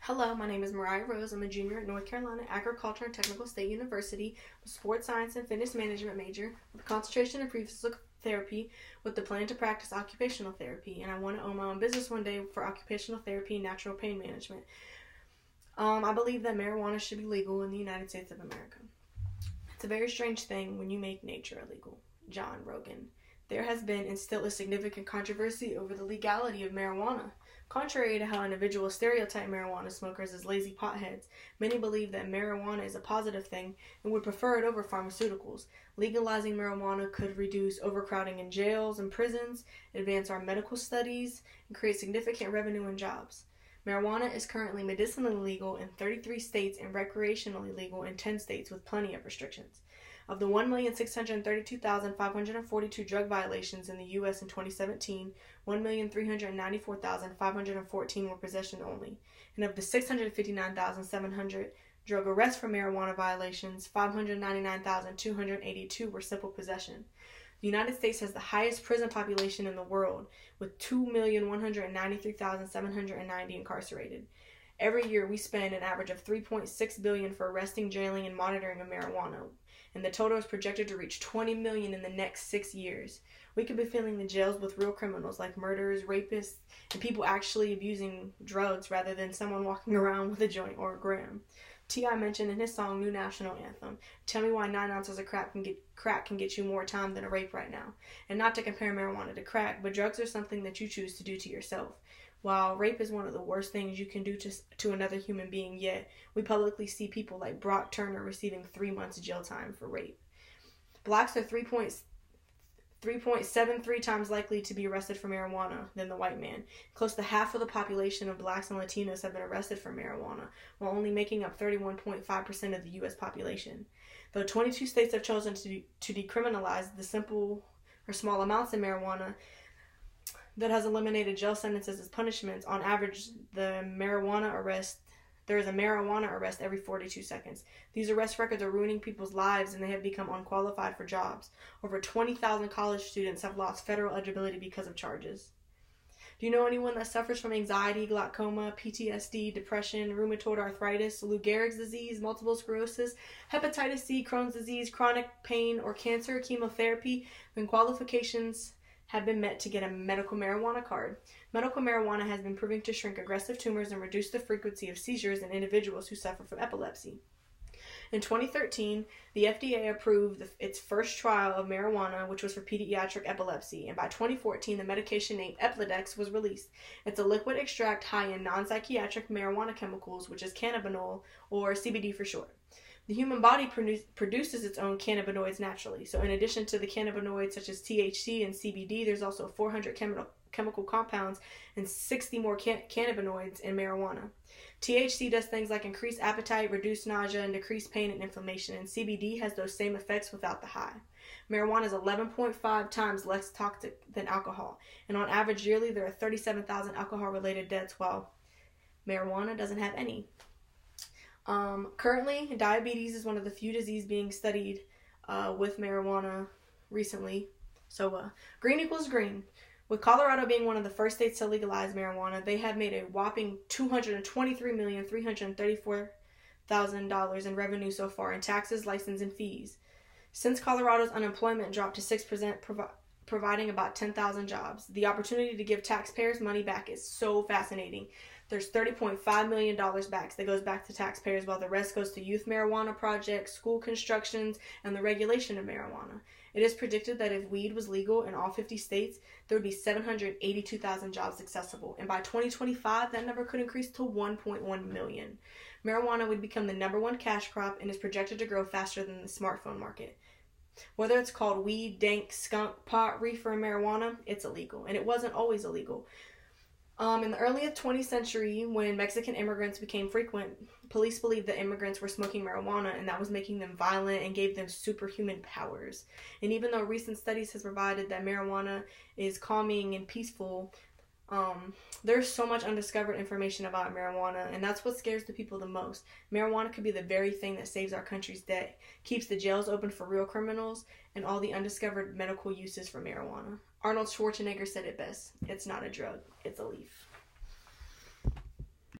Hello, my name is Mariah Rose. I'm a junior at North Carolina Agriculture and Technical State University, a sports science and fitness management major with a concentration in physical therapy with the plan to practice occupational therapy. And I want to own my own business one day for occupational therapy and natural pain management. I believe that marijuana should be legal in the United States of America. It's a very strange thing when you make nature illegal. John Rogan. There has been and still is significant controversy over the legality of marijuana. Contrary to how individuals stereotype marijuana smokers as lazy potheads, many believe that marijuana is a positive thing and would prefer it over pharmaceuticals. Legalizing marijuana could reduce overcrowding in jails and prisons, advance our medical studies, and create significant revenue and jobs. Marijuana is currently medicinally legal in 33 states and recreationally legal in 10 states with plenty of restrictions. Of the 1,632,542 drug violations in the U.S. in 2017, 1,394,514 were possession only. And of the 659,700 drug arrests for marijuana violations, 599,282 were simple possession. The United States has the highest prison population in the world, with 2,193,790 incarcerated. Every year, we spend an average of $3.6 billion for arresting, jailing, and monitoring of marijuana, and the total is projected to reach $20 million in the next 6 years. We could be filling the jails with real criminals like murderers, rapists, and people actually abusing drugs rather than someone walking around with a joint or a gram. T.I. mentioned in his song New National Anthem, "Tell me why 9 ounces of crack can get you more time than a rape right now." And not to compare marijuana to crack, but drugs are something that you choose to do to yourself. While rape is one of the worst things you can do to another human being, yet we publicly see people like Brock Turner receiving 3 months jail time for rape. Blacks are 3.73 times likely to be arrested for marijuana than the white man. Close to half of the population of blacks and Latinos have been arrested for marijuana, while only making up 31.5% of the U.S. population. Though 22 states have chosen to decriminalize the simple or small amounts of marijuana that has eliminated jail sentences as punishments, on average, there is a marijuana arrest every 42 seconds. These arrest records are ruining people's lives and they have become unqualified for jobs. Over 20,000 college students have lost federal eligibility because of charges. Do you know anyone that suffers from anxiety, glaucoma, PTSD, depression, rheumatoid arthritis, Lou Gehrig's disease, multiple sclerosis, hepatitis C, Crohn's disease, chronic pain, or cancer, chemotherapy, when qualifications have been met to get a medical marijuana card? Medical marijuana has been proven to shrink aggressive tumors and reduce the frequency of seizures in individuals who suffer from epilepsy. In 2013, the FDA approved its first trial of marijuana, which was for pediatric epilepsy, and by 2014, the medication named Epledex was released. It's a liquid extract high in non-psychiatric marijuana chemicals, which is cannabinol, or CBD for short. The human body produces its own cannabinoids naturally. So in addition to the cannabinoids such as THC and CBD, there's also 400 chemical compounds and 60 more cannabinoids in marijuana. THC does things like increase appetite, reduce nausea, and decrease pain and inflammation, and CBD has those same effects without the high. Marijuana is 11.5 times less toxic than alcohol, and on average yearly there are 37,000 alcohol-related deaths, while marijuana doesn't have any. Currently, diabetes is one of the few diseases being studied with marijuana recently. So, green equals green. With Colorado being one of the first states to legalize marijuana, they have made a whopping $223,334,000 in revenue so far in taxes, license, and fees. Since Colorado's unemployment dropped to 6%, providing about 10,000 jobs, the opportunity to give taxpayers money back is so fascinating. There's $30.5 million back that goes back to taxpayers, while the rest goes to youth marijuana projects, school constructions, and the regulation of marijuana. It is predicted that if weed was legal in all 50 states, there would be 782,000 jobs accessible, and by 2025, that number could increase to 1.1 million. Marijuana would become the #1 cash crop and is projected to grow faster than the smartphone market. Whether it's called weed, dank, skunk, pot, reefer, and marijuana, it's illegal, and it wasn't always illegal. In the early 20th century, when Mexican immigrants became frequent, police believed that immigrants were smoking marijuana and that was making them violent and gave them superhuman powers. And even though recent studies have provided that marijuana is calming and peaceful, there's so much undiscovered information about marijuana, and that's what scares the people the most. Marijuana could be the very thing that saves our country's debt, keeps the jails open for real criminals, and all the undiscovered medical uses for marijuana. Arnold Schwarzenegger said it best: "It's not a drug, it's a leaf."